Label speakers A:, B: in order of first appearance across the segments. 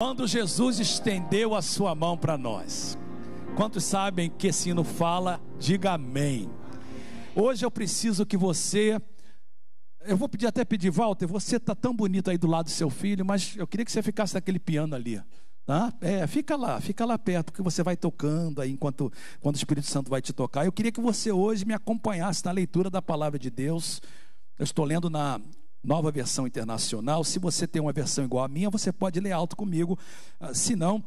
A: Quando Jesus estendeu a sua mão para nós, quantos sabem que esse hino fala? Diga amém. Hoje eu preciso que você, eu vou pedir, Walter, você está tão bonito aí do lado do seu filho, mas eu queria que você ficasse naquele piano ali, tá? Fica lá perto, porque você vai tocando aí quando o Espírito Santo vai te tocar. Eu queria que você hoje me acompanhasse na leitura da palavra de Deus. Eu estou lendo na Nova Versão Internacional. Se você tem uma versão igual à minha, você pode ler alto comigo. Se não,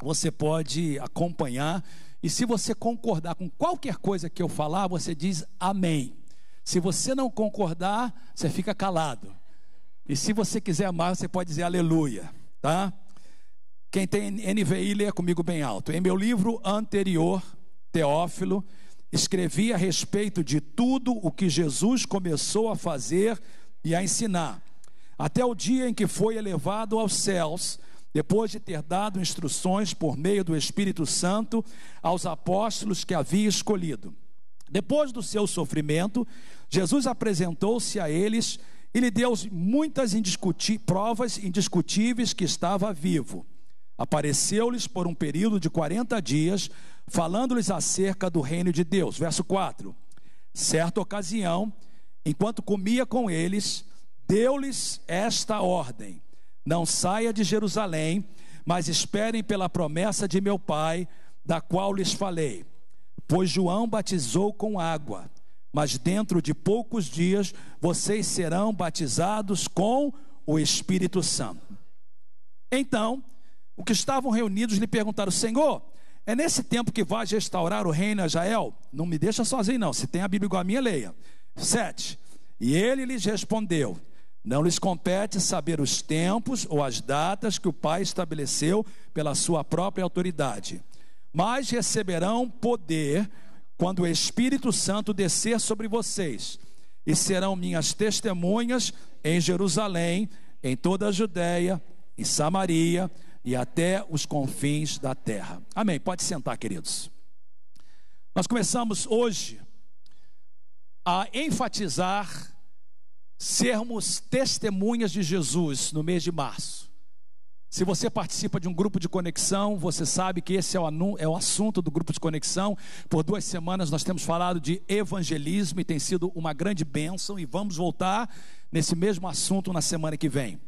A: você pode acompanhar. E se você concordar com qualquer coisa que eu falar, você diz amém. Se você não concordar, você fica calado. E se você quiser amar, você pode dizer aleluia, tá? Quem tem NVI, lê comigo bem alto. Em meu livro anterior, Teófilo, escrevi a respeito de tudo o que Jesus começou a fazer e a ensinar, até o dia em que foi elevado aos céus, depois de ter dado instruções por meio do Espírito Santo aos apóstolos que havia escolhido. Depois do seu sofrimento, Jesus apresentou-se a eles e lhe deu muitas provas indiscutíveis que estava vivo. Apareceu-lhes por um período de 40 dias, falando-lhes acerca do reino de Deus. Verso 4. Certa ocasião, enquanto comia com eles, deu-lhes esta ordem: não saia de Jerusalém, mas esperem pela promessa de meu Pai, da qual lhes falei. Pois João batizou com água, mas dentro de poucos dias vocês serão batizados com o Espírito Santo. Então, os que estavam reunidos lhe perguntaram: Senhor, é nesse tempo que vais restaurar o reino a Israel? Não me deixa sozinho não, se tem a Bíblia igual a minha, leia. 7. E ele lhes respondeu: não lhes compete saber os tempos ou as datas que o Pai estabeleceu pela sua própria autoridade, mas receberão poder quando o Espírito Santo descer sobre vocês, e serão minhas testemunhas em Jerusalém, em toda a Judéia, em Samaria e até os confins da terra. Amém. Pode sentar, queridos. Nós começamos hoje a enfatizar sermos testemunhas de Jesus no mês de março. Se você participa de um grupo de conexão, você sabe que esse é o assunto do grupo de conexão. Por 2 semanas nós temos falado de evangelismo e tem sido uma grande bênção, e vamos voltar nesse mesmo assunto na semana que vem.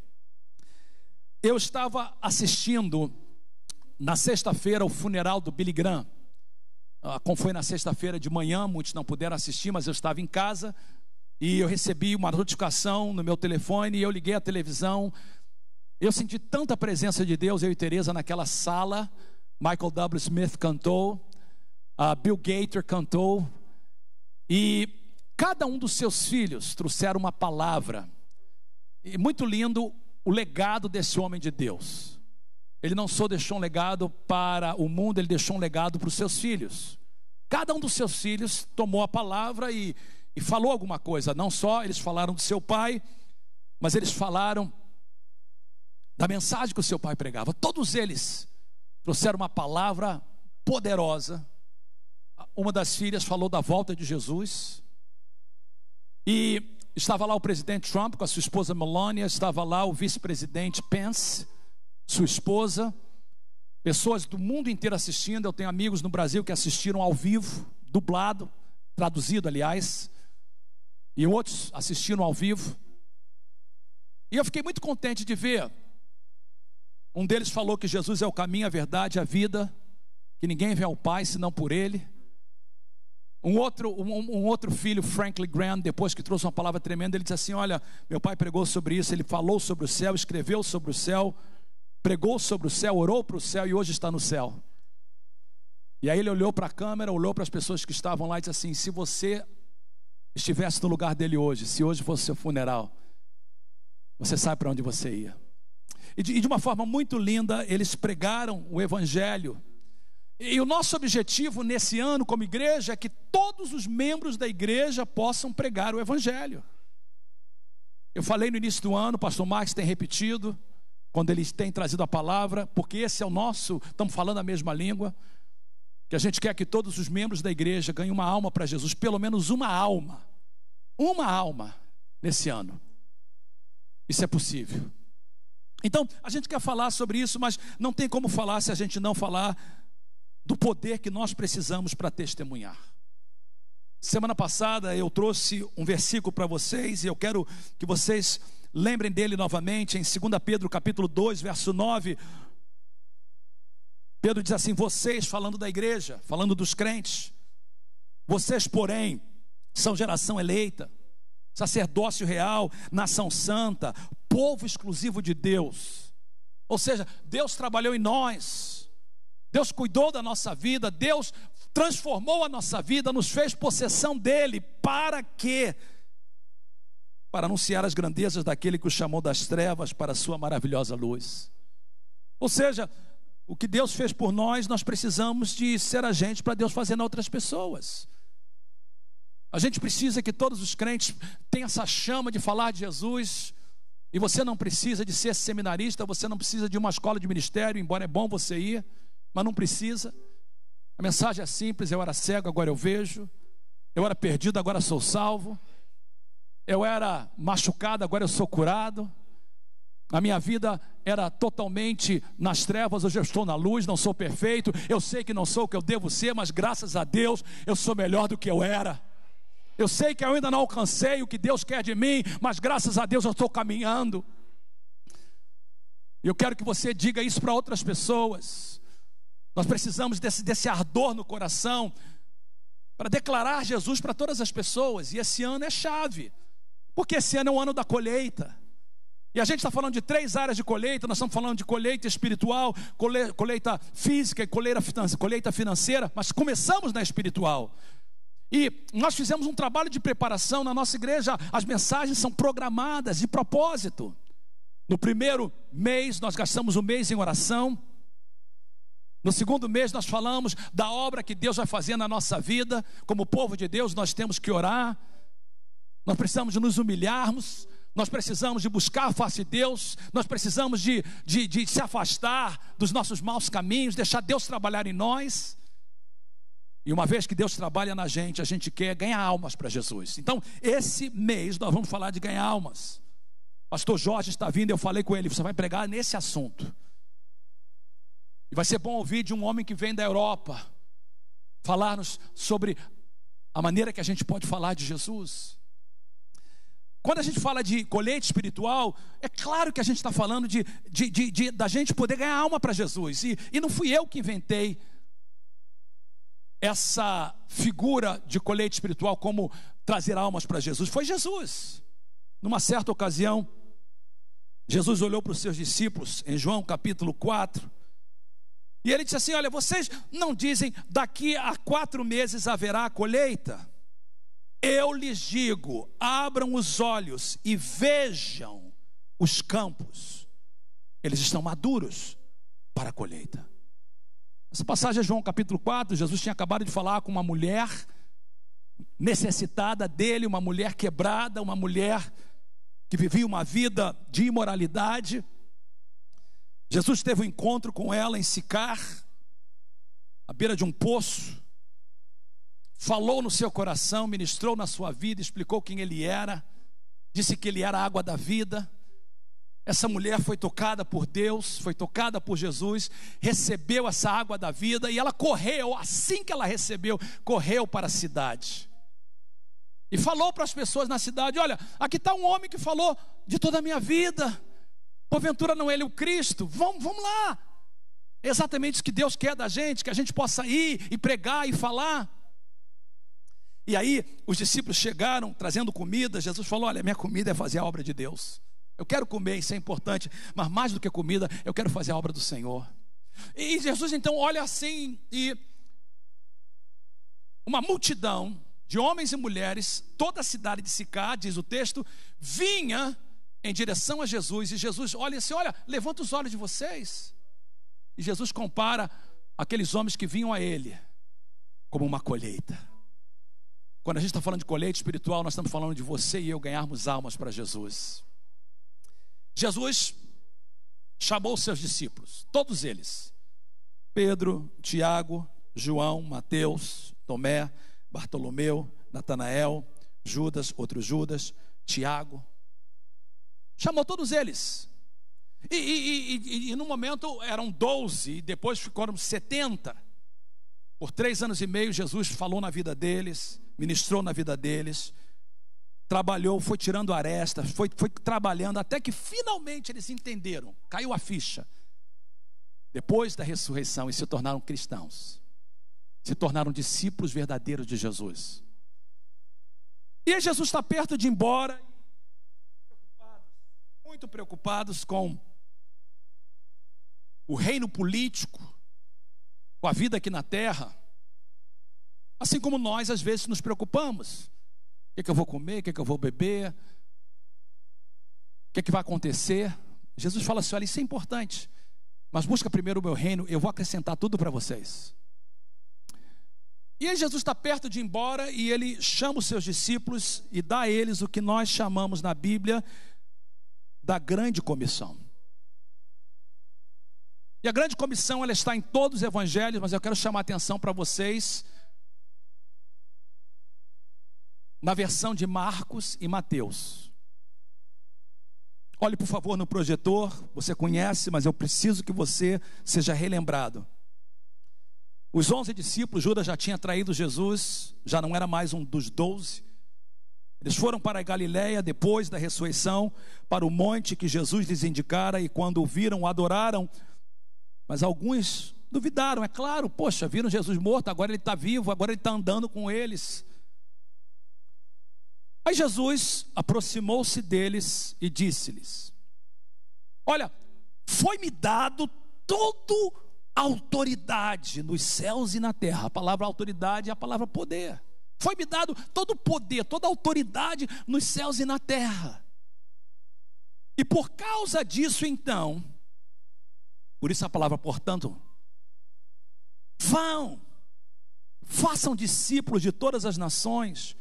A: Eu estava assistindo na sexta-feira o funeral do Billy Graham. Como foi na sexta-feira de manhã, muitos não puderam assistir, mas eu estava em casa e eu recebi uma notificação no meu telefone e eu liguei a televisão. Eu senti tanta presença de Deus, eu e Teresa naquela sala. Michael W. Smith cantou, Bill Gator cantou, e cada um dos seus filhos trouxeram uma palavra. E muito lindo o legado desse homem de Deus. Ele não só deixou um legado para o mundo, ele deixou um legado para os seus filhos. Cada um dos seus filhos tomou a palavra e falou alguma coisa. Não só eles falaram do seu pai, mas eles falaram da mensagem que o seu pai pregava. Todos eles trouxeram uma palavra poderosa. Uma das filhas falou da volta de Jesus. E estava lá o presidente Trump com a sua esposa Melania, estava lá o vice-presidente Pence, sua esposa, pessoas do mundo inteiro assistindo. Eu tenho amigos no Brasil que assistiram ao vivo, dublado, traduzido aliás, e outros assistiram ao vivo. E eu fiquei muito contente de ver. Um deles falou que Jesus é o caminho, a verdade e a vida, que ninguém vê ao Pai senão por Ele. Um outro filho, Franklin Graham, depois que trouxe uma palavra tremenda, ele disse assim: olha, meu pai pregou sobre isso, ele falou sobre o céu, escreveu sobre o céu, pregou sobre o céu, orou para o céu e hoje está no céu. E aí ele olhou para a câmera, olhou para as pessoas que estavam lá e disse assim: se você estivesse no lugar dele hoje, se hoje fosse seu funeral, você sabe para onde você ia. E de uma forma muito linda, eles pregaram o evangelho. E o nosso objetivo nesse ano como igreja é que todos os membros da igreja possam pregar o evangelho. Eu falei no início do ano, o pastor Marcos tem repetido, quando ele tem trazido a palavra, porque esse é o nosso, estamos falando a mesma língua, que a gente quer que todos os membros da igreja ganhem uma alma para Jesus, pelo menos uma alma nesse ano. Isso é possível. Então, a gente quer falar sobre isso, mas não tem como falar se a gente não falar do poder que nós precisamos para testemunhar. Semana passada eu trouxe um versículo para vocês, e eu quero que vocês lembrem dele novamente, em 2 Pedro capítulo 2, verso 9. Pedro diz assim: vocês, falando da igreja, falando dos crentes, vocês, porém, são geração eleita, sacerdócio real, nação santa, povo exclusivo de Deus. Ou seja, Deus trabalhou em nós, Deus cuidou da nossa vida, Deus transformou a nossa vida, nos fez possessão dele. Para quê? Para anunciar as grandezas daquele que o chamou das trevas para a sua maravilhosa luz. Ou seja, o que Deus fez por nós, nós precisamos de ser agentes para Deus fazer em outras pessoas. A gente precisa que todos os crentes tenham essa chama de falar de Jesus. E você não precisa de ser seminarista, você não precisa de uma escola de ministério, embora é bom você ir, mas não precisa. A mensagem é simples: eu era cego, agora eu vejo. Eu era perdido, agora sou salvo. Eu era machucado, agora eu sou curado. A minha vida era totalmente nas trevas, hoje eu estou na luz, não sou perfeito. Eu sei que não sou o que eu devo ser, mas graças a Deus eu sou melhor do que eu era. Eu sei que eu ainda não alcancei o que Deus quer de mim, mas graças a Deus eu estou caminhando. E eu quero que você diga isso para outras pessoas. Nós precisamos desse ardor no coração para declarar Jesus para todas as pessoas. E esse ano é chave, porque esse ano é o ano da colheita. E a gente está falando de 3 áreas de colheita. Nós estamos falando de colheita espiritual, colheita física e colheita financeira, mas começamos na espiritual. E nós fizemos um trabalho de preparação na nossa igreja. As mensagens são programadas de propósito. No primeiro mês nós gastamos um mês em oração. No segundo mês nós falamos da obra que Deus vai fazer na nossa vida. Como povo de Deus nós temos que orar. Nós precisamos de nos humilharmos. Nós precisamos de buscar a face de Deus. Nós precisamos de se afastar dos nossos maus caminhos, deixar Deus trabalhar em nós. E uma vez que Deus trabalha na gente, a gente quer ganhar almas para Jesus. Então, esse mês nós vamos falar de ganhar almas. Pastor Jorge está vindo, eu falei com ele: você vai pregar nesse assunto. E vai ser bom ouvir de um homem que vem da Europa falar-nos sobre a maneira que a gente pode falar de Jesus. Quando a gente fala de colheita espiritual, é claro que a gente está falando da gente poder ganhar alma para Jesus. E não fui eu que inventei essa figura de colheita espiritual como trazer almas para Jesus. Foi Jesus. Numa certa ocasião, Jesus olhou para os seus discípulos em João capítulo 4, e ele disse assim: olha, vocês não dizem daqui a 4 meses haverá a colheita? Eu lhes digo, abram os olhos e vejam os campos, eles estão maduros para a colheita. Essa passagem é João capítulo 4. Jesus tinha acabado de falar com uma mulher necessitada dele, uma mulher quebrada, uma mulher que vivia uma vida de imoralidade. Jesus teve um encontro com ela em Sicar, à beira de um poço. Falou no seu coração, ministrou na sua vida, explicou quem ele era, disse que ele era a água da vida. Essa mulher foi tocada por Deus, foi tocada por Jesus, recebeu essa água da vida, e ela correu, assim que ela recebeu, correu para a cidade. E falou para as pessoas na cidade: olha, aqui está um homem que falou de toda a minha vida. Porventura não é ele o Cristo? Vamos lá. É exatamente isso que Deus quer da gente, que a gente possa ir e pregar e falar. E aí os discípulos chegaram trazendo comida. Jesus falou: olha, minha comida é fazer a obra de Deus. Eu quero comer, isso é importante, mas mais do que comida, eu quero fazer a obra do Senhor. E Jesus então olha assim, e uma multidão de homens e mulheres, toda a cidade de Sicar, diz o texto, vinha em direção a Jesus. E Jesus olha assim: olha, levanta os olhos de vocês. E Jesus compara aqueles homens que vinham a ele como uma colheita. Quando a gente está falando de colheita espiritual, nós estamos falando de você e eu ganharmos almas para Jesus. Jesus chamou os seus discípulos, todos eles: Pedro, Tiago, João, Mateus, Tomé, Bartolomeu, Natanael, Judas, outro Judas, Tiago. Chamou todos eles. E no momento eram 12, e depois ficaram 70. Por 3 anos e meio, Jesus falou na vida deles, ministrou na vida deles, trabalhou, foi tirando arestas, foi trabalhando, até que finalmente eles entenderam, caiu a ficha. Depois da ressurreição, e se tornaram cristãos, se tornaram discípulos verdadeiros de Jesus. E aí Jesus está perto de ir embora, muito preocupados com o reino político, com a vida aqui na terra, assim como nós às vezes nos preocupamos. O que eu vou comer, o que eu vou beber, o que vai acontecer? Jesus fala assim: olha, isso é importante, mas busca primeiro o meu reino, eu vou acrescentar tudo para vocês. E aí Jesus está perto de ir embora, e ele chama os seus discípulos e dá a eles o que nós chamamos na Bíblia da grande comissão. E a grande comissão, ela está em todos os evangelhos, mas eu quero chamar a atenção para vocês na versão de Marcos e Mateus. Olhe por favor no projetor, você conhece, mas eu preciso que você seja relembrado. Os 11 discípulos, Judas já tinha traído Jesus, já não era mais um dos 12. Eles foram para a Galileia depois da ressurreição, para o monte que Jesus lhes indicara, e quando o viram, o adoraram. Mas alguns duvidaram, é claro, poxa, viram Jesus morto, agora ele está vivo, agora ele está andando com eles. Aí Jesus aproximou-se deles e disse-lhes: olha, foi-me dado toda a autoridade nos céus e na terra. A palavra autoridade é a palavra poder. Foi-me dado todo o poder, toda a autoridade nos céus e na terra. E por causa disso, então, por isso a palavra, portanto, vão, façam discípulos de todas as nações,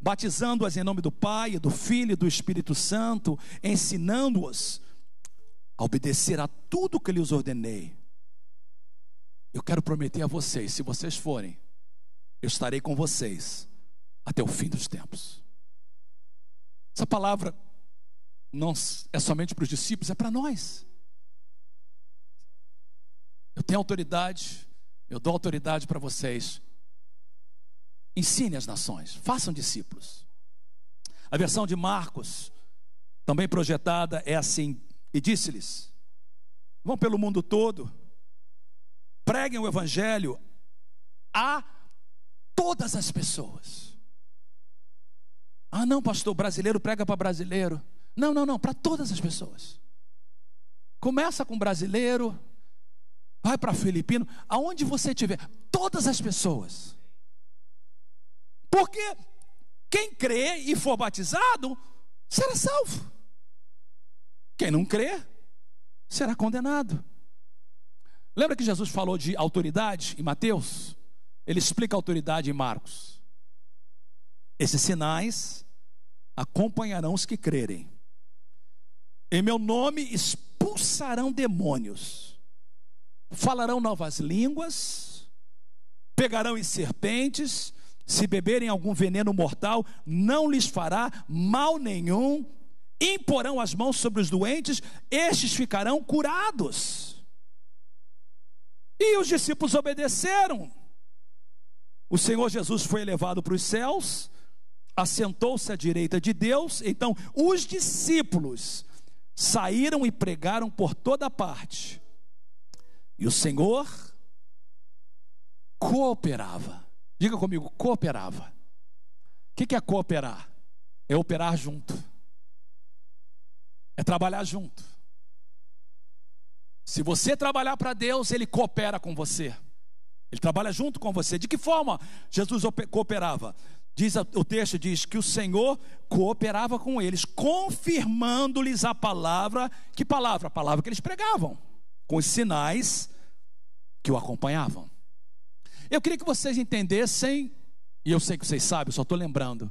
A: batizando-as em nome do Pai, do Filho e do Espírito Santo, ensinando-os a obedecer a tudo que lhes ordenei. Eu quero prometer a vocês, se vocês forem, eu estarei com vocês até o fim dos tempos. Essa palavra não é somente para os discípulos, é para nós. Eu tenho autoridade, eu dou autoridade para vocês. Ensine as nações, façam discípulos. A versão de Marcos, também projetada, é assim: e disse-lhes: vão pelo mundo todo, preguem o evangelho a todas as pessoas. Ah não, pastor, brasileiro prega para brasileiro. Não, para todas as pessoas. Começa com brasileiro, vai para filipino, aonde você estiver, todas as pessoas. Porque quem crê e for batizado será salvo. Quem não crê será condenado. Lembra que Jesus falou de autoridade em Mateus? Ele explica a autoridade em Marcos. Esses sinais acompanharão os que crerem. Em meu nome expulsarão demônios, falarão novas línguas, pegarão em serpentes, se beberem algum veneno mortal, não lhes fará mal nenhum, imporão as mãos sobre os doentes, estes ficarão curados. E os discípulos obedeceram. O Senhor Jesus foi elevado para os céus, assentou-se à direita de Deus. Então os discípulos saíram e pregaram por toda parte, e o Senhor cooperava. Diga comigo, cooperava. O que é cooperar? É operar junto, é trabalhar junto. Se você trabalhar para Deus, Ele coopera com você, Ele trabalha junto com você. De que forma Jesus cooperava? O texto diz que o Senhor cooperava com eles, confirmando-lhes a palavra. Que palavra? A palavra que eles pregavam, com os sinais que o acompanhavam. Eu queria que vocês entendessem, e eu sei que vocês sabem, eu só estou lembrando.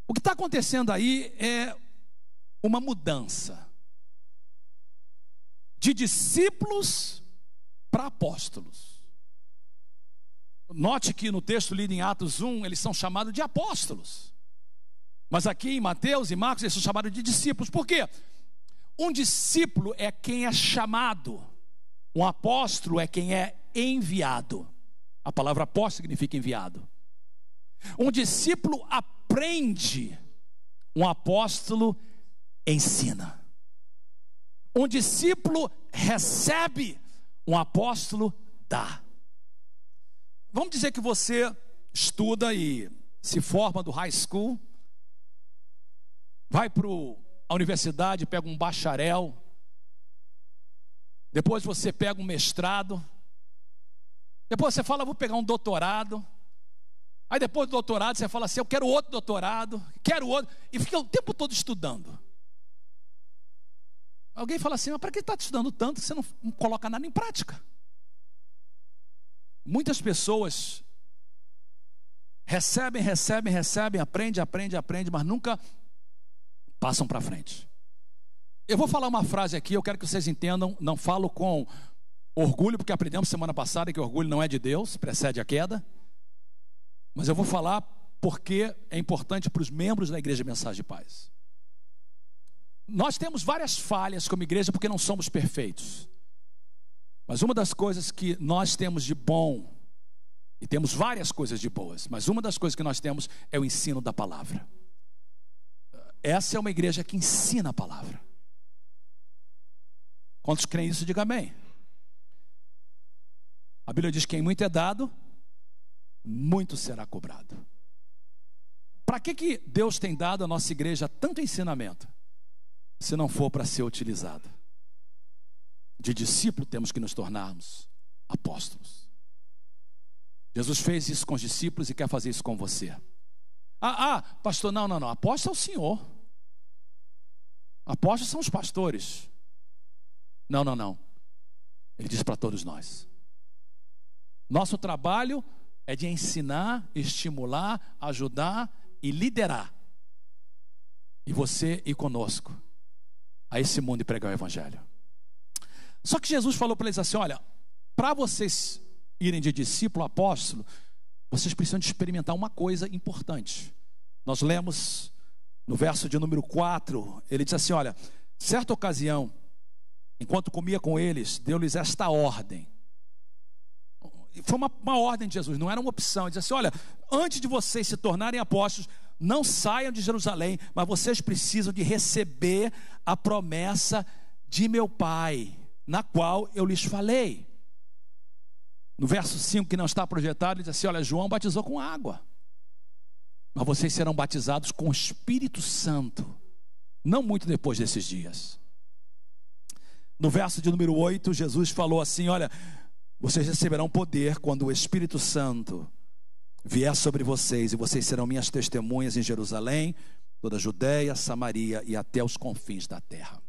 A: O que está acontecendo aí é uma mudança de discípulos para apóstolos. Note que no texto lido em Atos 1, eles são chamados de apóstolos. Mas aqui em Mateus e Marcos, eles são chamados de discípulos. Por quê? Um discípulo é quem é chamado, um apóstolo é quem é enviado. A palavra apóstolo significa enviado. Um discípulo aprende, um apóstolo ensina. Um discípulo recebe, um apóstolo dá. Vamos dizer que você estuda e se forma do high school, vai para a universidade, pega um bacharel, depois você pega um mestrado, depois você fala, vou pegar um doutorado, aí depois do doutorado você fala assim, eu quero outro doutorado, quero outro, e fica o tempo todo estudando. Alguém fala assim, mas para que está estudando tanto que você não coloca nada em prática? Muitas pessoas recebem, aprendem, mas nunca passam para frente. Eu vou falar uma frase aqui, eu quero que vocês entendam, não falo com orgulho, porque aprendemos semana passada que orgulho não é de Deus, precede a queda. Mas eu vou falar porque é importante para os membros da Igreja Mensagem de Paz. Nós temos várias falhas como igreja porque não somos perfeitos. Mas uma das coisas que nós temos de bom, e temos várias coisas de boas, mas uma das coisas que nós temos é o ensino da palavra. Essa é uma igreja que ensina a palavra. Quantos creem isso, diga amém. A Bíblia diz que quem muito é dado, muito será cobrado. Para que Deus tem dado à nossa igreja tanto ensinamento, se não for para ser utilizado? De discípulo temos que nos tornarmos apóstolos. Jesus fez isso com os discípulos e quer fazer isso com você. Pastor, não, apóstolo é o Senhor. Apóstolos são os pastores. Não. Ele diz para todos nós. Nosso trabalho é de ensinar, estimular, ajudar e liderar. E você ir conosco a esse mundo e pregar o evangelho. Só que Jesus falou para eles assim, olha, para vocês irem de discípulo a apóstolo, vocês precisam de experimentar uma coisa importante. Nós lemos no verso de número 4, ele diz assim, olha, certa ocasião, enquanto comia com eles, deu-lhes esta ordem. Foi uma ordem de Jesus, não era uma opção. Ele diz assim, olha, antes de vocês se tornarem apóstolos, não saiam de Jerusalém, mas vocês precisam de receber a promessa de meu Pai, na qual eu lhes falei. No verso 5, que não está projetado, ele diz assim, olha, João batizou com água, mas vocês serão batizados com o Espírito Santo, não muito depois desses dias. No verso de número 8, Jesus falou assim, olha, vocês receberão poder quando o Espírito Santo vier sobre vocês, e vocês serão minhas testemunhas em Jerusalém, toda a Judeia, Samaria e até os confins da terra.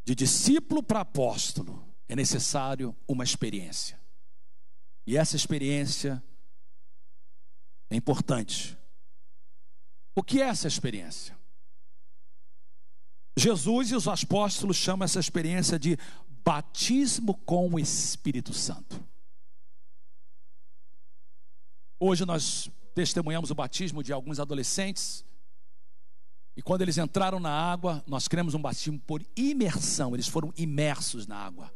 A: De discípulo para apóstolo é necessário uma experiência. E essa experiência é importante. O que é essa experiência? Jesus e os apóstolos chamam essa experiência de batismo com o Espírito Santo. Hoje nós testemunhamos o batismo de alguns adolescentes. E quando eles entraram na água, nós cremos um batismo por imersão. Eles foram imersos na água.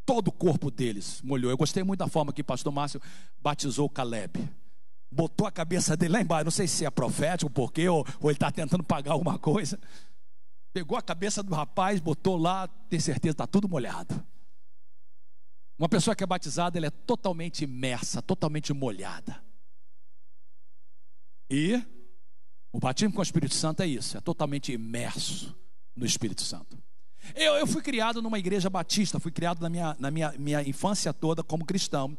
A: Todo o corpo deles molhou. Eu gostei muito da forma que o pastor Márcio batizou o Caleb. Botou a cabeça dele lá embaixo. Não sei se é profético, porquê, ou ele está tentando pagar alguma coisa. Pegou a cabeça do rapaz, botou lá, tem certeza, está tudo molhado. Uma pessoa que é batizada, ela é totalmente imersa, totalmente molhada. E o batismo com o Espírito Santo é isso, é totalmente imerso no Espírito Santo. Eu fui criado numa igreja batista, fui criado na minha infância toda como cristão.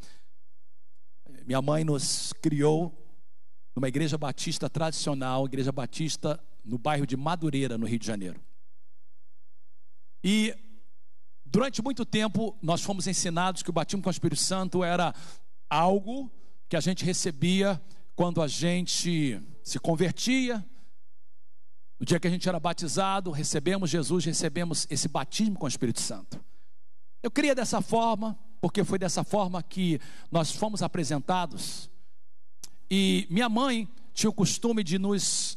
A: Minha mãe nos criou numa igreja batista tradicional, igreja batista no bairro de Madureira, no Rio de Janeiro. E durante muito tempo nós fomos ensinados que o batismo com o Espírito Santo era algo que a gente recebia quando a gente se convertia. No dia que a gente era batizado, recebemos Jesus, recebemos esse batismo com o Espírito Santo. Eu criei dessa forma, porque foi dessa forma que nós fomos apresentados. E minha mãe tinha o costume de nos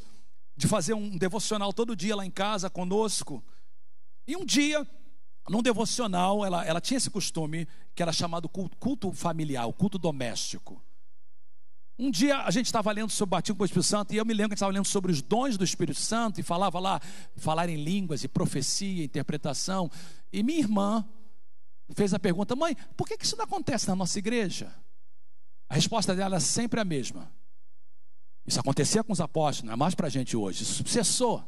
A: de fazer um devocional todo dia lá em casa conosco. E um dia, num devocional, ela tinha esse costume que era chamado culto familiar, o culto doméstico. Um dia a gente estava lendo sobre o batismo com o Espírito Santo, e eu me lembro que a gente estava lendo sobre os dons do Espírito Santo, e falava lá, falar em línguas, e profecia, interpretação. E minha irmã fez a pergunta: mãe, por que isso não acontece na nossa igreja? A resposta dela é sempre a mesma. Isso acontecia com os apóstolos, não é mais para a gente hoje. Isso cessou.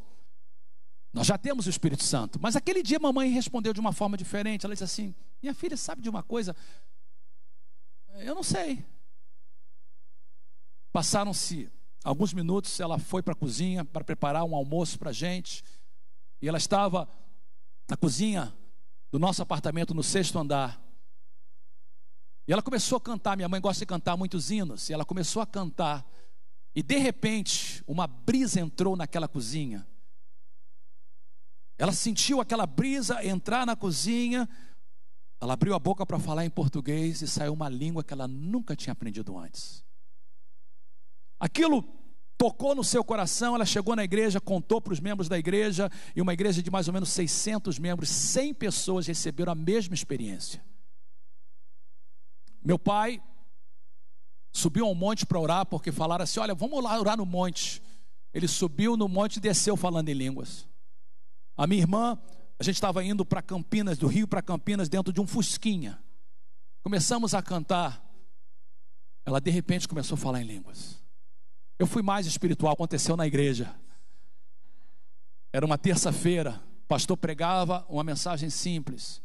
A: Nós já temos o Espírito Santo. Mas aquele dia a mamãe respondeu de uma forma diferente. Ela disse assim: minha filha, sabe de uma coisa? Eu não sei. Passaram-se alguns minutos, ela foi para a cozinha para preparar um almoço para a gente. E ela estava na cozinha do nosso apartamento no 6º andar. E ela começou a cantar. Minha mãe gosta de cantar muitos hinos. E ela começou a cantar. E de repente, uma brisa entrou naquela cozinha. Ela sentiu aquela brisa entrar na cozinha. Ela abriu a boca para falar em português e saiu uma língua que ela nunca tinha aprendido antes. Aquilo tocou no seu coração. Ela chegou na igreja, contou para os membros da igreja, e uma igreja de mais ou menos 600 membros, 100 pessoas receberam a mesma experiência. Meu pai subiu ao monte para orar, porque falaram assim: olha, vamos lá orar no monte. Ele subiu no monte e desceu falando em línguas. A minha irmã, a gente estava indo para Campinas, do Rio para Campinas, dentro de um fusquinha. Começamos a cantar. Ela de repente começou a falar em línguas. Eu fui mais espiritual, aconteceu na igreja. Era uma terça-feira, o pastor pregava uma mensagem simples.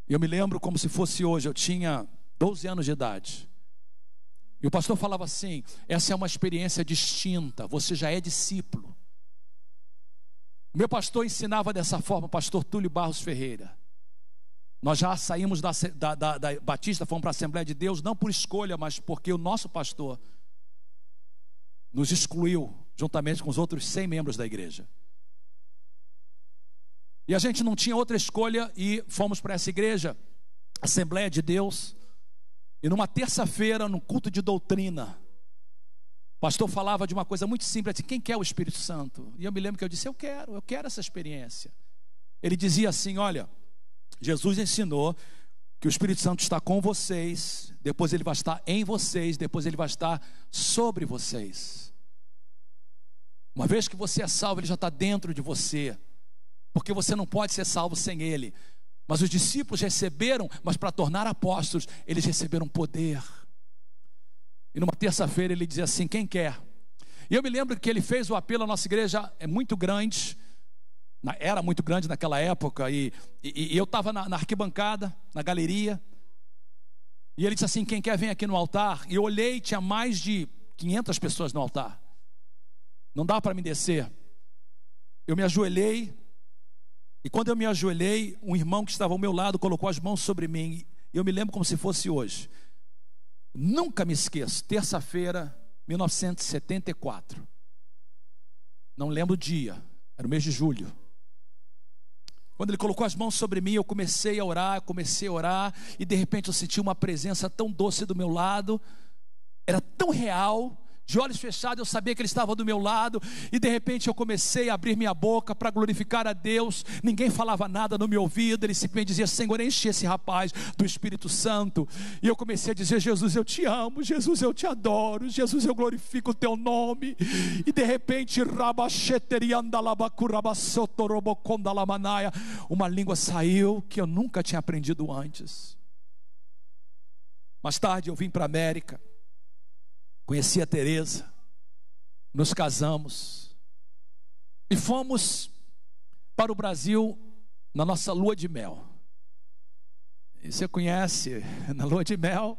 A: E eu me lembro como se fosse hoje, eu tinha 12 anos de idade. E o pastor falava assim: essa é uma experiência distinta, você já é discípulo. O meu pastor ensinava dessa forma, o pastor Túlio Barros Ferreira. Nós já saímos da Batista, fomos para a Assembleia de Deus, não por escolha, mas porque o nosso pastor nos excluiu, juntamente com os outros 100 membros da igreja. E a gente não tinha outra escolha, e fomos para essa igreja, Assembleia de Deus. E numa terça-feira, no culto de doutrina, o pastor falava de uma coisa muito simples, assim: quem quer o Espírito Santo? E eu me lembro que eu disse: eu quero essa experiência. Ele dizia assim: olha, Jesus ensinou que o Espírito Santo está com vocês, depois ele vai estar em vocês, depois ele vai estar sobre vocês. Uma vez que você é salvo, ele já está dentro de você, porque você não pode ser salvo sem ele. Mas os discípulos receberam, mas para tornar apóstolos, eles receberam poder. E numa terça-feira ele dizia assim: quem quer? E eu me lembro que ele fez o apelo. A nossa igreja é muito grande, era muito grande naquela época, e eu estava na arquibancada, na galeria, e ele disse assim: quem quer vem aqui no altar. E eu olhei, tinha mais de 500 pessoas no altar, não dá para me descer. Eu me ajoelhei, e quando eu me ajoelhei, um irmão que estava ao meu lado colocou as mãos sobre mim, e eu me lembro como se fosse hoje. Nunca me esqueço, terça-feira, 1974, não lembro o dia, era o mês de julho. Quando ele colocou as mãos sobre mim, eu comecei a orar, e de repente eu senti uma presença tão doce do meu lado, era tão real. De olhos fechados eu sabia que ele estava do meu lado, e de repente eu comecei a abrir minha boca para glorificar a Deus. Ninguém falava nada no meu ouvido, ele simplesmente dizia: Senhor, enche esse rapaz do Espírito Santo. E eu comecei a dizer: Jesus, eu te amo, Jesus, eu te adoro, Jesus, eu glorifico o teu nome. E de repente, uma língua saiu que eu nunca tinha aprendido antes. Mais tarde eu vim para a América, conheci a Teresa, nos casamos e fomos para o Brasil na nossa lua de mel. E você conhece, na lua de mel,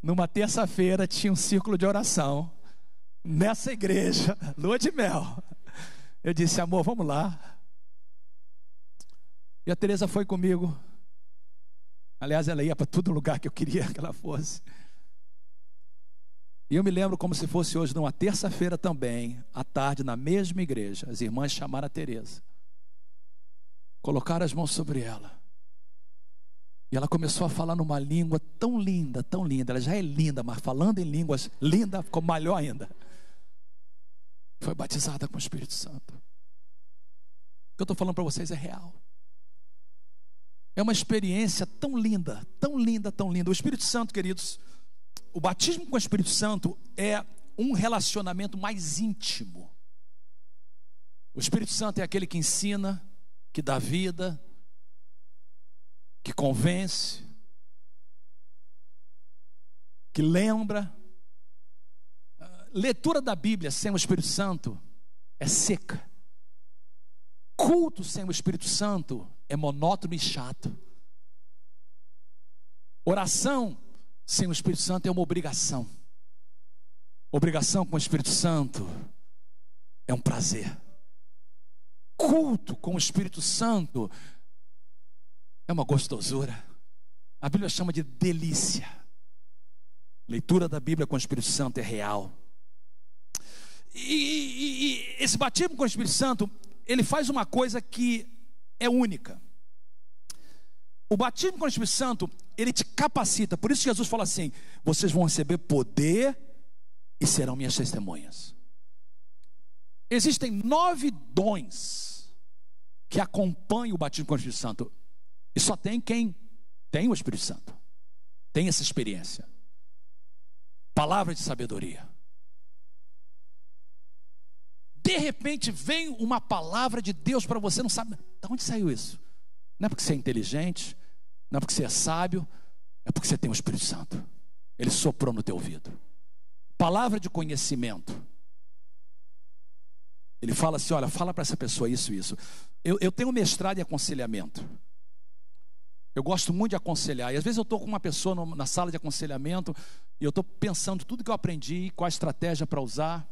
A: numa terça-feira tinha um círculo de oração nessa igreja, lua de mel. Eu disse: amor, vamos lá. E a Teresa foi comigo. Aliás, ela ia para todo lugar que eu queria que ela fosse. E eu me lembro como se fosse hoje, numa terça-feira também, à tarde, na mesma igreja, as irmãs chamaram a Teresa, colocaram as mãos sobre ela, e ela começou a falar numa língua tão linda, tão linda. Ela já é linda, mas falando em línguas linda, ficou melhor ainda. foi batizada com o Espírito Santo. O que eu estou falando para vocês é real. É uma experiência tão linda, tão linda, tão linda. O Espírito Santo, queridos, o batismo com o Espírito Santo é um relacionamento mais íntimo. O Espírito Santo é aquele que ensina, que dá vida, que convence, que lembra. Leitura da Bíblia sem o Espírito Santo é seca. Culto sem o Espírito Santo é monótono e chato. Oração sem o Espírito Santo é uma obrigação. Obrigação com o Espírito Santo é um prazer. Culto com o Espírito Santo é uma gostosura. A Bíblia chama de delícia. Leitura da Bíblia com o Espírito Santo é real. E esse batismo com o Espírito Santo, ele faz uma coisa que é única. O batismo com o Espírito Santo, ele te capacita. Por isso Jesus fala assim: vocês vão receber poder e serão minhas testemunhas. Existem 9 dons que acompanham o batismo com o Espírito Santo. E só tem quem tem o Espírito Santo, tem essa experiência. Palavra de sabedoria. De repente vem uma palavra de Deus para você, não sabe de onde saiu isso. Não é porque você é inteligente, não é porque você é sábio, é porque você tem o Espírito Santo. Ele soprou no teu ouvido. Palavra de conhecimento. Ele fala assim: olha, fala para essa pessoa isso, isso. Eu tenho mestrado em aconselhamento. Eu gosto muito de aconselhar. E às vezes eu estou com uma pessoa na sala de aconselhamento e eu estou pensando tudo que eu aprendi, qual a estratégia para usar.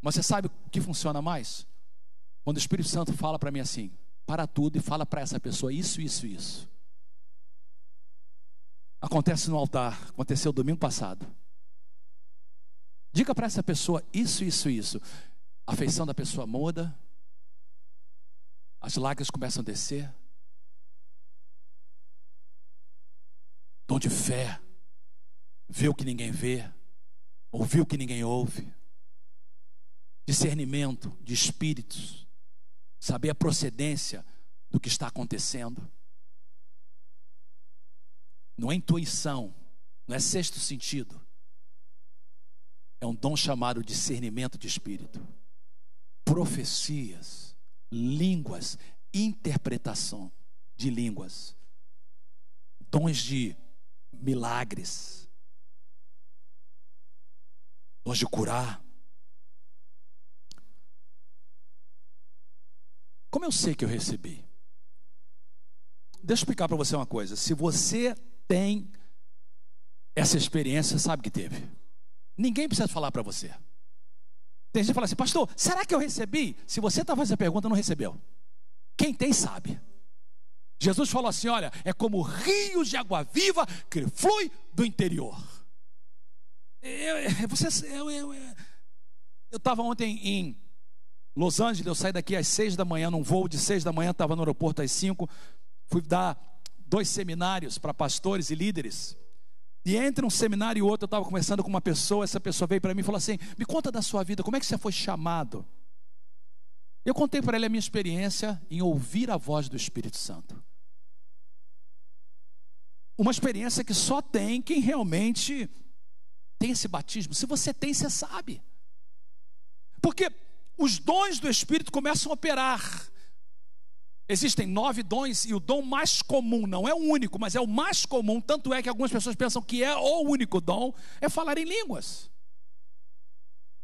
A: Mas você sabe o que funciona mais? Quando o Espírito Santo fala para mim assim: para tudo e fala para essa pessoa isso, isso, isso. Acontece no altar, aconteceu domingo passado. Diga para essa pessoa isso, isso, isso. A feição da pessoa muda, as lágrimas começam a descer. Dom de fé, vê o que ninguém vê, ouvir o que ninguém ouve. Discernimento de espíritos, saber a procedência do que está acontecendo. Não é intuição, não é sexto sentido. É um dom chamado discernimento de espírito. Profecias, línguas, interpretação de línguas, dons de milagres, dons de curar. Como eu sei que eu recebi? Deixa eu explicar para você uma coisa. Se você tem essa experiência, sabe que teve. Ninguém precisa falar para você. Tem gente que fala assim: pastor, será que eu recebi? Se você está fazendo essa pergunta, não recebeu. Quem tem sabe. Jesus falou assim: olha, é como rios de água viva que flui do interior. Eu estava ontem em Los Angeles, eu saí daqui às 6 da manhã, num voo de 6 da manhã, estava no aeroporto às 5, fui dar 2 seminários para pastores e líderes. E entre um seminário e outro, eu estava conversando com uma pessoa, essa pessoa veio para mim e falou assim: me conta da sua vida, como é que você foi chamado? Eu contei para ele a minha experiência em ouvir a voz do Espírito Santo. Uma experiência que só tem quem realmente tem esse batismo. Se você tem, você sabe. Porque os dons do Espírito começam a operar. Existem 9 dons e o dom mais comum, não é o único, mas é o mais comum, tanto é que algumas pessoas pensam que é o único dom, é falar em línguas.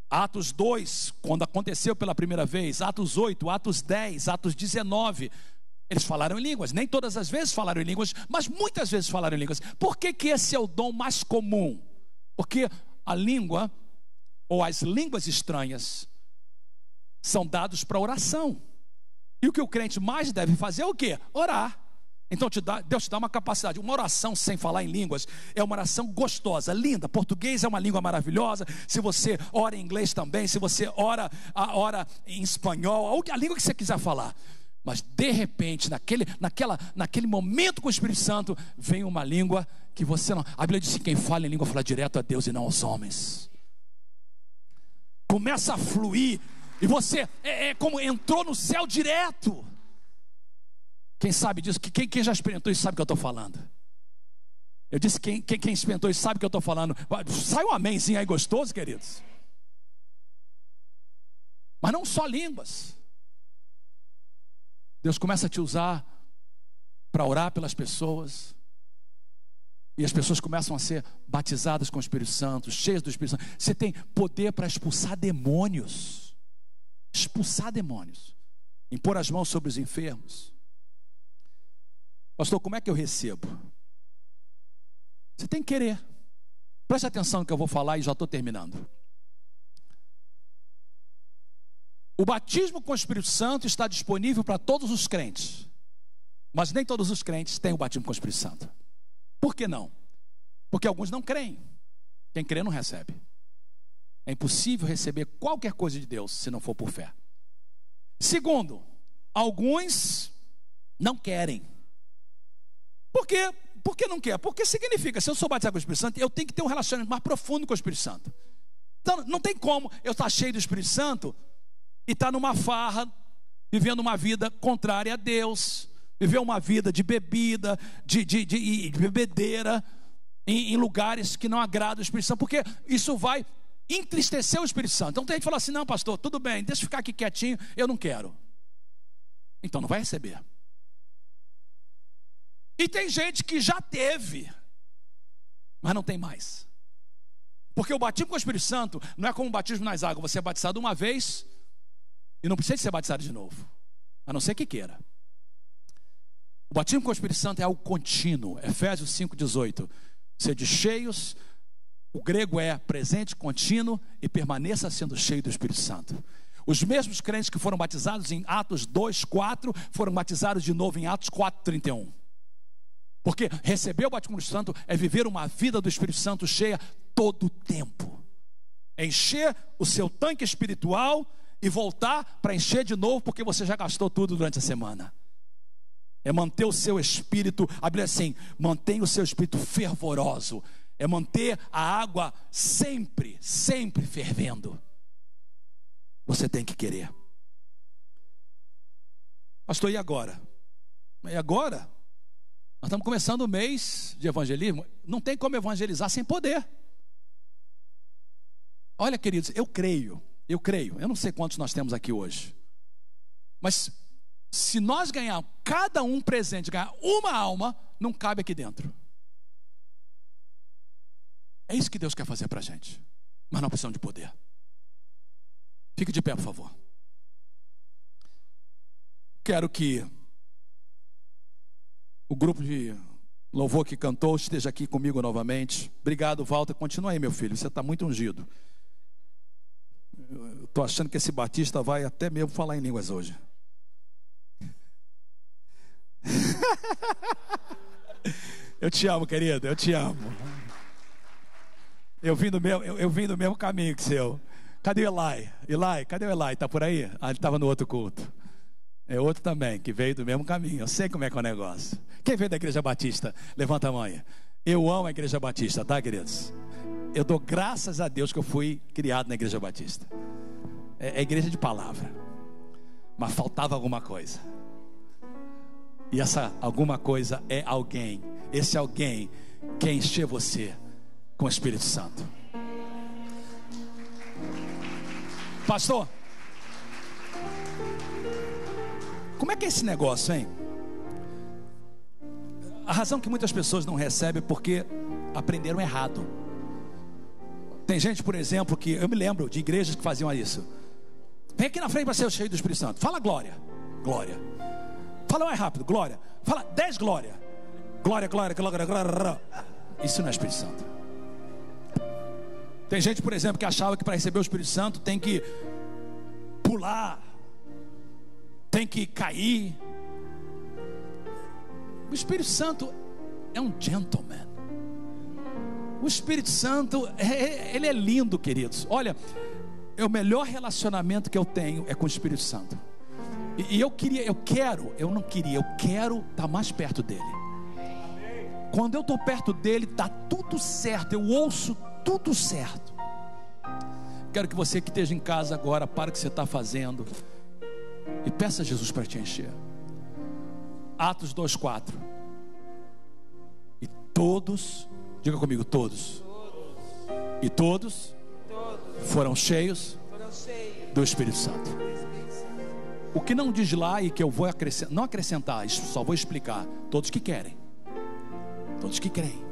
A: Atos 2, quando aconteceu pela primeira vez, Atos 8, Atos 10, Atos 19, eles falaram em línguas. Nem todas as vezes falaram em línguas, mas muitas vezes falaram em línguas. Por que que esse é o dom mais comum? Porque a língua, ou as línguas estranhas, são dados para oração. E o que o crente mais deve fazer é o quê? Orar. Então Deus te dá uma capacidade. Uma oração sem falar em línguas é uma oração gostosa, linda. Português é uma língua maravilhosa. Se você ora em inglês também, se você ora em espanhol, a língua que você quiser falar. Mas de repente, naquele momento com o Espírito Santo, vem uma língua que você não... A Bíblia diz que quem fala em língua fala direto a Deus e não aos homens. começa a fluir, e você é como entrou no céu direto. Quem sabe disso? Quem já experimentou isso sabe o que eu estou falando. Eu disse quem experimentou isso sabe o que eu estou falando. Sai um amenzinho aí gostoso, queridos. Mas não só línguas. Deus começa a te usar para orar pelas pessoas. E as pessoas começam a ser batizadas com o Espírito Santo, cheias do Espírito Santo. Você tem poder para expulsar demônios. Expulsar demônios. Impor as mãos sobre os enfermos. Pastor, como é que eu recebo? Você tem que querer. Preste atenção no que eu vou falar e já estou terminando. O batismo com o Espírito Santo está disponível para todos os crentes. Mas nem todos os crentes têm o batismo com o Espírito Santo. Por que não? Porque alguns não creem. Quem crê não recebe. É impossível receber qualquer coisa de Deus se não for por fé. Segundo, alguns não querem. Por quê? Por que não quer? Porque significa, se eu sou batizado com o Espírito Santo, eu tenho que ter um relacionamento mais profundo com o Espírito Santo. Então, não tem como eu estar cheio do Espírito Santo e estar numa farra, vivendo uma vida contrária a Deus, viver uma vida de bebida, de bebedeira, em lugares que não agradam o Espírito Santo, porque isso vai entristecer o Espírito Santo. Então tem gente que fala assim, não pastor, tudo bem, deixa eu ficar aqui quietinho, eu não quero. Então não vai receber. E tem gente que já teve, mas não tem mais. Porque o batismo com o Espírito Santo não é como o batismo nas águas. Você é batizado uma vez e não precisa de ser batizado de novo, a não ser que queira. O batismo com o Espírito Santo é algo contínuo. Efésios 5,18. Sede cheios, o grego é presente, contínuo, e permaneça sendo cheio do Espírito Santo. Os mesmos crentes que foram batizados em Atos 2,4 foram batizados de novo em Atos 4,31. Porque receber o batismo com o Espírito Santo é viver uma vida do Espírito Santo cheia todo o tempo. É encher o seu tanque espiritual e voltar para encher de novo, porque você já gastou tudo durante a semana. É manter o seu espírito, a Bíblia diz assim, mantenha o seu espírito fervoroso. É manter a água sempre, sempre fervendo. Você tem que querer. Pastor, e agora? E agora? Nós estamos começando o mês de evangelismo. Não tem como evangelizar sem poder. Olha, queridos, eu creio. Eu não sei quantos nós temos aqui hoje. Mas se nós ganhar cada um presente, ganhar uma alma, não cabe aqui dentro. É isso que Deus quer fazer para a gente. Mas não precisamos de poder. Fique de pé, por favor. Quero que o grupo de louvor que cantou esteja aqui comigo novamente. Obrigado, Walter. Continua aí, meu filho. Você está muito ungido. Eu estou achando que esse batista vai até mesmo falar em línguas hoje. Eu te amo, querido. Eu te amo. Eu vim do mesmo caminho que o seu. Cadê o Eli? Eli, cadê o Eli? Está por aí? Ah, ele estava no outro culto. É outro também, que veio do mesmo caminho. Eu sei como é que é o negócio. Quem veio da Igreja Batista? Levanta a mão. Eu amo a Igreja Batista, tá, queridos? Eu dou graças a Deus que eu fui criado na Igreja Batista. É igreja de palavra. Mas faltava alguma coisa. E essa alguma coisa é alguém. Esse alguém quer encher você com o Espírito Santo. Pastor, como é que é esse negócio, hein? A razão que muitas pessoas não recebem é porque aprenderam errado. Tem gente, por exemplo, que eu me lembro de igrejas que faziam isso. Vem aqui na frente para ser cheio do Espírito Santo. Fala glória. Glória. Fala mais rápido, glória. Fala 10 glória. Glória, glória, glória, glória. Isso não é Espírito Santo. Tem gente, por exemplo, que achava que para receber o Espírito Santo tem que pular, tem que cair. O Espírito Santo é um gentleman. O Espírito Santo, ele é lindo, queridos. Olha, o melhor relacionamento que eu tenho é com o Espírito Santo. E eu quero estar mais perto dele. Quando eu estou perto dele, está tudo certo. Eu ouço tudo certo. quero que você que esteja em casa agora, para o que você está fazendo e peça a Jesus para te encher. Atos 2:4. E todos, diga comigo, todos. E todos foram cheios do Espírito Santo. O que não diz lá e que eu vou acrescentar, não acrescentar, só vou explicar. Todos que querem, todos que creem.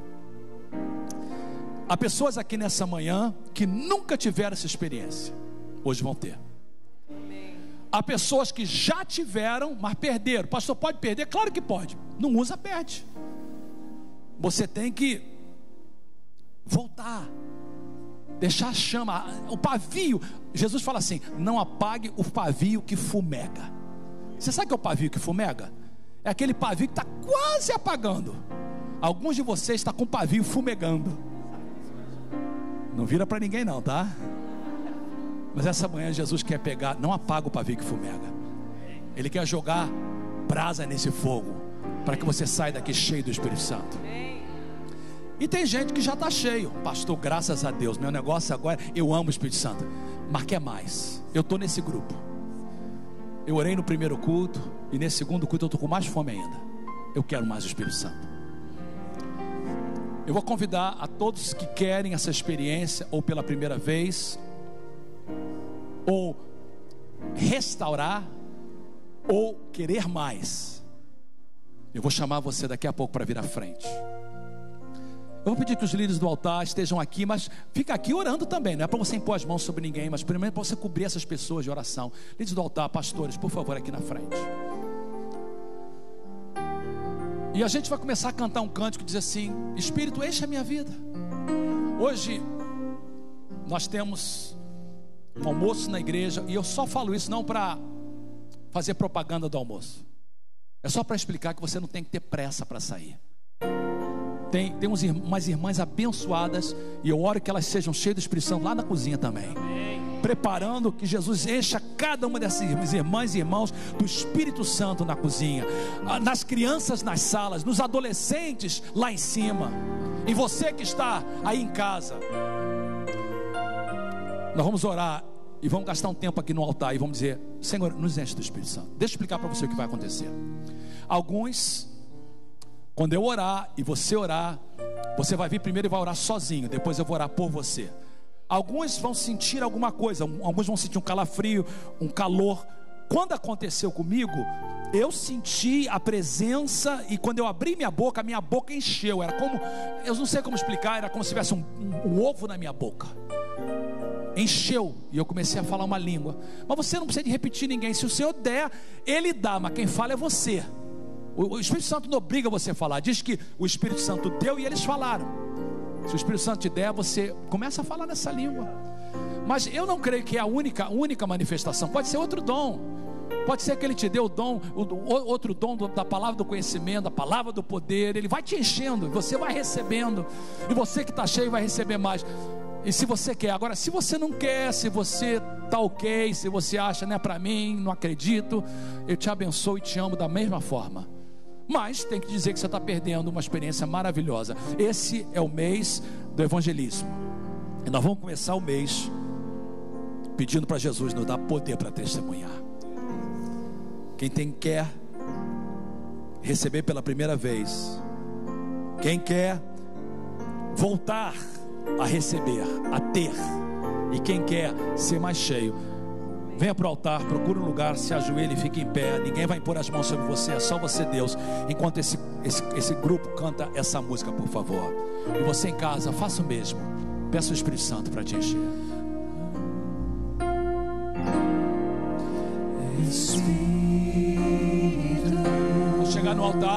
A: Há pessoas aqui nessa manhã que nunca tiveram essa experiência, hoje vão ter. Há pessoas que já tiveram, mas perderam. Pastor, pode perder? Claro que pode. Não usa, perde. Você tem que voltar, deixar a chama, o pavio. Jesus fala assim: não apague o pavio que fumega. Você sabe o que é o pavio que fumega? É aquele pavio que está quase apagando. Alguns de vocês estão com o pavio fumegando. Não vira para ninguém não, tá? Mas essa manhã Jesus quer pegar, não apaga o pavio que fumega. Ele quer jogar brasa nesse fogo, para que você saia daqui cheio do Espírito Santo. E tem gente que já está cheio. Pastor, graças a Deus, meu negócio agora, eu amo o Espírito Santo. Mas quer mais? Eu estou nesse grupo. Eu orei no primeiro culto, e nesse segundo culto eu estou com mais fome ainda. Eu quero mais o Espírito Santo. Eu vou convidar a todos que querem essa experiência, ou pela primeira vez, ou restaurar, ou querer mais. Eu vou chamar você daqui a pouco para vir à frente. Eu vou pedir que os líderes do altar estejam aqui, mas fica aqui orando também. Não é para você impor as mãos sobre ninguém, mas primeiro para você cobrir essas pessoas de oração. Líderes do altar, pastores, por favor, aqui na frente. E a gente vai começar a cantar um cântico que diz assim: Espírito, enche a minha vida. Hoje nós temos um almoço na igreja, e eu só falo isso não para fazer propaganda do almoço, é só para explicar que você não tem que ter pressa para sair. Tem umas irmãs abençoadas, e eu oro que elas sejam cheias do Espírito Santo lá na cozinha também, preparando que Jesus encha cada uma dessas irmãs e irmãos do Espírito Santo na cozinha, nas crianças nas salas, nos adolescentes lá em cima, e você que está aí em casa. Nós vamos orar e vamos gastar um tempo aqui no altar e vamos dizer: Senhor, nos enche do Espírito Santo. Deixa eu explicar para você o que vai acontecer. Alguns, quando eu orar e você orar, você vai vir primeiro e vai orar sozinho, depois eu vou orar por você. Alguns vão sentir alguma coisa, alguns vão sentir um calafrio, um calor. Quando aconteceu comigo, eu senti a presença, e quando eu abri minha boca encheu. Era como, eu não sei como explicar, era como se tivesse um ovo na minha boca. Encheu, e eu comecei a falar uma língua. Mas você não precisa de repetir ninguém. Se o Senhor der, Ele dá, mas quem fala é você. O Espírito Santo não obriga você a falar. Diz que o Espírito Santo deu e eles falaram. Se o Espírito Santo te der, você começa a falar nessa língua. Mas eu não creio que é a única manifestação. Pode ser outro dom. Pode ser que Ele te dê o dom, outro dom da palavra do conhecimento, da palavra do poder. Ele vai te enchendo, você vai recebendo, e você que está cheio vai receber mais. E se você quer, agora se você não quer, se você está ok, se você acha, não é para mim, não acredito, eu te abençoo e te amo da mesma forma. Mas tem que dizer que você está perdendo uma experiência maravilhosa. Esse é o mês do evangelismo, e nós vamos começar o mês pedindo para Jesus nos dar poder para testemunhar. Quem quer receber pela primeira vez, quem quer voltar a receber, a ter, e quem quer ser mais cheio, venha para o altar, procure um lugar, se ajoelhe e fique em pé. Ninguém vai impor as mãos sobre você, é só você, Deus. Enquanto esse grupo canta essa música, por favor. E você em casa, faça o mesmo. Peça o Espírito Santo para te encher. Vamos chegar no altar.